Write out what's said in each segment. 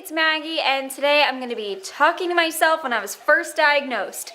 it's Maggie, and today I'm going to be talking to myself when I was first diagnosed.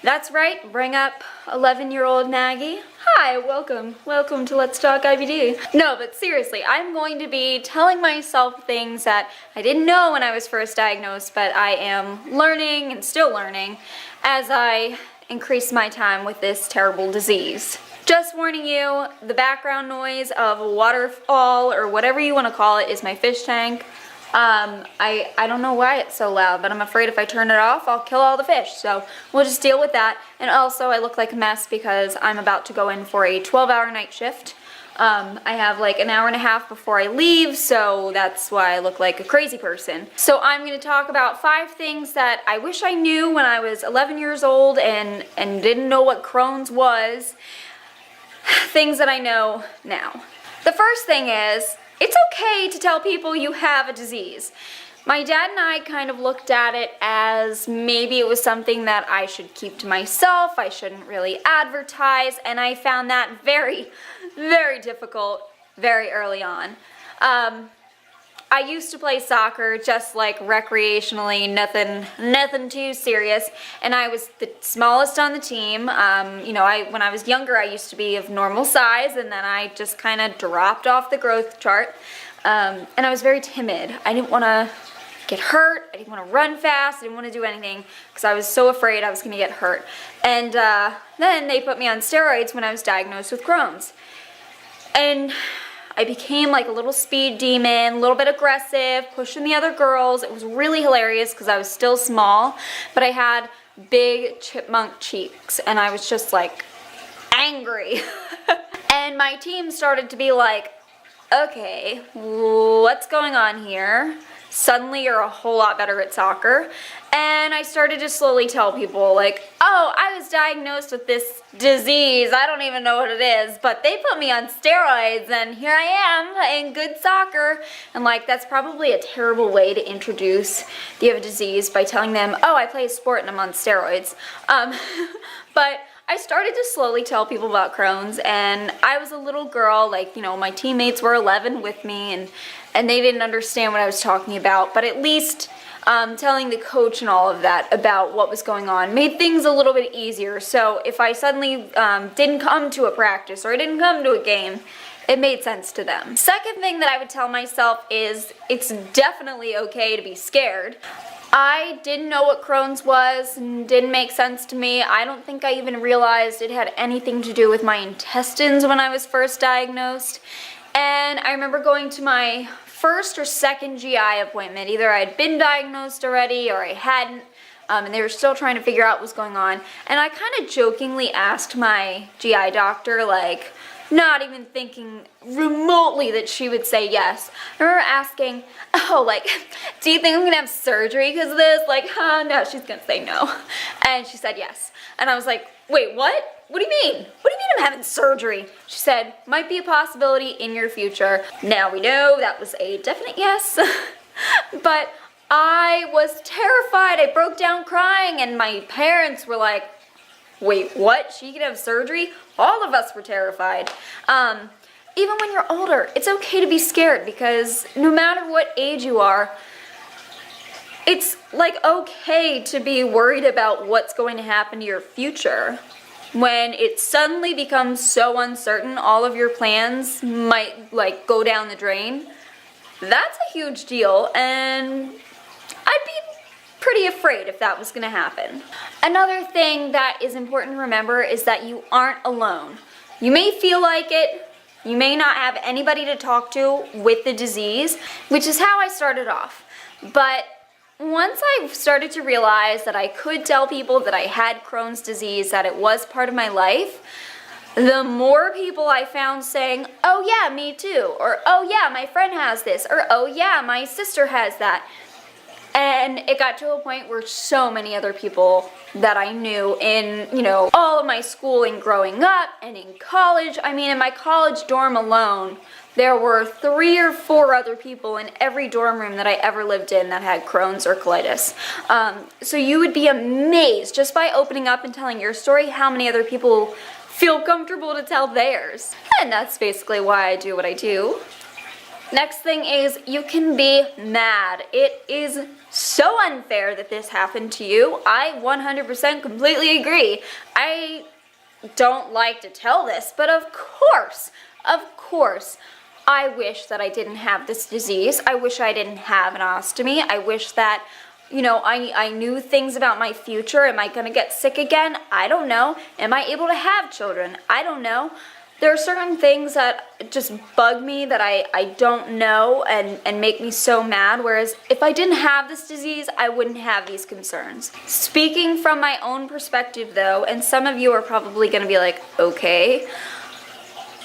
That's right, bring up 11-year-old Maggie. Hi, welcome to Let's Talk IBD. No, but seriously, I'm going to be telling myself things that I didn't know when I was first diagnosed, but I am learning and still learning as I increase my time with this terrible disease. Just warning you, the background noise of a waterfall or whatever you want to call it is my fish tank. I don't know why it's so loud, but I'm afraid if I turn it off, I'll kill all the fish. So we'll just deal with that. And also, I look like a mess because I'm about to go in for a 12-hour night shift. I have like an hour and a half before I leave, so that's why I look like a crazy person. So I'm going to talk about 5 things that I wish I knew when I was 11 years old and didn't know what Crohn's was. Things that I know now. The first thing is, it's okay to tell people you have a disease. My dad and I kind of looked at it as maybe it was something that I should keep to myself, I shouldn't really advertise, and I found that very, very difficult very early on. I used to play soccer just like recreationally, nothing too serious, and I was the smallest on the team. You know, when I was younger I used to be of normal size, and then I just kind of dropped off the growth chart, and I was very timid. I didn't want to get hurt, I didn't want to run fast, I didn't want to do anything because I was so afraid I was going to get hurt. And then they put me on steroids when I was diagnosed with Crohn's. And I became like a little speed demon, a little bit aggressive, pushing the other girls. It was really hilarious because I was still small, but I had big chipmunk cheeks and I was just like angry. And my team started to be like, okay, what's going on here? Suddenly you're a whole lot better at soccer. And I started to slowly tell people like, oh, I was diagnosed with this disease. I don't even know what it is, but they put me on steroids and here I am playing good soccer. And like, that's probably a terrible way to introduce that you have a disease by telling them, oh, I play a sport and I'm on steroids. But I started to slowly tell people about Crohn's, and I was a little girl, like, you know, my teammates were 11 with me, and they didn't understand what I was talking about, but at least telling the coach and all of that about what was going on made things a little bit easier. So if I suddenly didn't come to a practice or I didn't come to a game, it made sense to them. Second thing that I would tell myself is it's definitely okay to be scared. I didn't know what Crohn's was and didn't make sense to me. I don't think I even realized it had anything to do with my intestines when I was first diagnosed. And I remember going to my first or second GI appointment. Either I had been diagnosed already or I hadn't, and they were still trying to figure out what was going on. And I kind of jokingly asked my GI doctor, like, not even thinking remotely that she would say yes. I remember asking, oh, like, do you think I'm gonna have surgery because of this? Like, no, she's gonna say no. And she said yes. And I was like, wait, what? What do you mean? What do you mean I'm having surgery? She said, might be a possibility in your future. Now we know that was a definite yes. But I was terrified. I broke down crying, and my parents were like, wait, what? She could have surgery? All of us were terrified. Even when you're older, it's okay to be scared because no matter what age you are, it's like okay to be worried about what's going to happen to your future. When it suddenly becomes so uncertain, all of your plans might like go down the drain. That's a huge deal, and I'd be pretty afraid if that was going to happen. Another thing that is important to remember is that you aren't alone. You may feel like it, you may not have anybody to talk to with the disease, which is how I started off. But once I started to realize that I could tell people that I had Crohn's disease, that it was part of my life, the more people I found saying, oh yeah, me too, or oh yeah, my friend has this, or oh yeah, my sister has that. And it got to a point where so many other people that I knew in, you know, all of my schooling growing up and in college. I mean, in my college dorm alone, there were 3 or 4 other people in every dorm room that I ever lived in that had Crohn's or colitis. So you would be amazed just by opening up and telling your story how many other people feel comfortable to tell theirs. And that's basically why I do what I do. Next thing is you can be mad. It is so unfair that this happened to you. I 100% completely agree. I don't like to tell this, but of course, I wish that I didn't have this disease. I wish I didn't have an ostomy. I wish that, you know, I knew things about my future. Am I gonna get sick again? I don't know. Am I able to have children? I don't know. There are certain things that just bug me that I don't know and make me so mad, whereas if I didn't have this disease, I wouldn't have these concerns. Speaking from my own perspective though, and some of you are probably gonna be like, okay,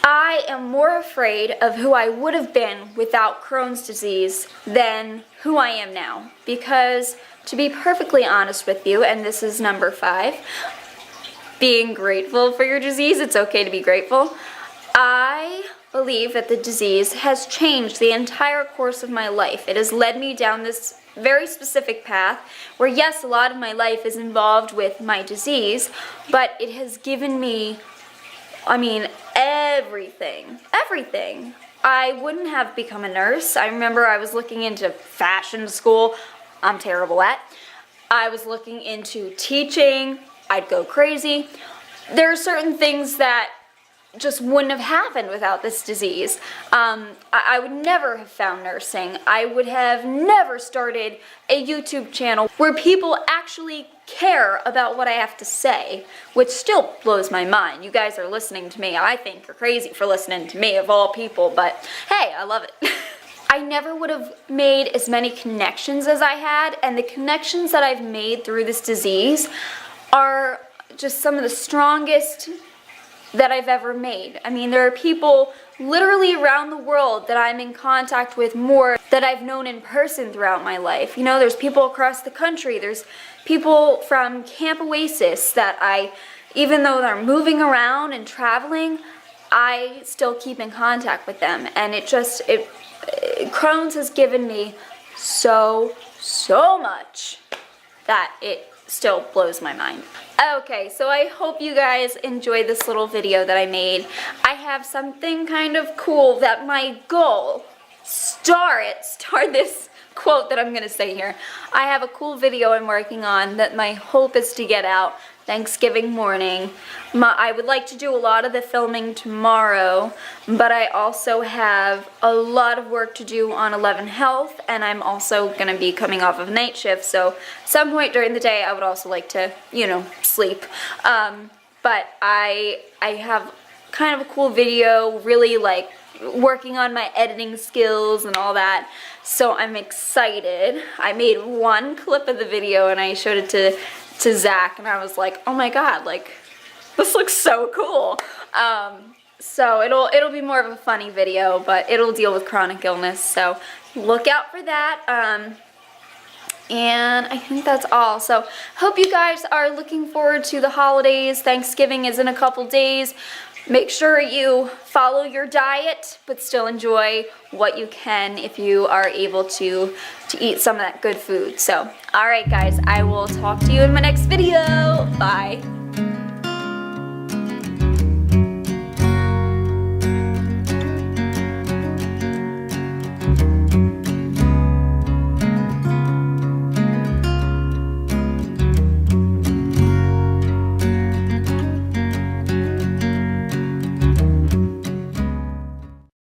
I am more afraid of who I would have been without Crohn's disease than who I am now. Because to be perfectly honest with you, and this is number 5, being grateful for your disease, it's okay to be grateful. I believe that the disease has changed the entire course of my life. It has led me down this very specific path where yes, a lot of my life is involved with my disease, but it has given me, I mean, everything. I wouldn't have become a nurse. I remember I was looking into fashion school. I'm terrible at. I was looking into teaching. I'd go crazy. There are certain things that just wouldn't have happened without this disease. I would never have found nursing. I would have never started a YouTube channel where people actually care about what I have to say, which still blows my mind. You guys are listening to me. I think you're crazy for listening to me of all people, but hey, I love it. I never would have made as many connections as I had, and the connections that I've made through this disease are just some of the strongest that I've ever made. I mean, there are people literally around the world that I'm in contact with more that I've known in person throughout my life. You know, there's people across the country. There's people from Camp Oasis that even though they're moving around and traveling, I still keep in contact with them. And Crohn's has given me so much that it still blows my mind. Okay, so I hope you guys enjoyed this little video that I made. I have something kind of cool that my goal, star this quote that I'm gonna say here. I have a cool video I'm working on that my hope is to get out Thanksgiving morning. I would like to do a lot of the filming tomorrow, but I also have a lot of work to do on 11 Health, and I'm also going to be coming off of night shift, so some point during the day I would also like to, you know, sleep. But I have kind of a cool video, really like working on my editing skills and all that, so I'm excited. I made one clip of the video and I showed it to Zach, and I was like, oh my god, like, this looks so cool. So it'll be more of a funny video, but it'll deal with chronic illness, so look out for that. And I think that's all. So hope you guys are looking forward to the holidays. Thanksgiving is in a couple days. Make sure you follow your diet, but still enjoy what you can if you are able to eat some of that good food. So, alright guys, I will talk to you in my next video. Bye.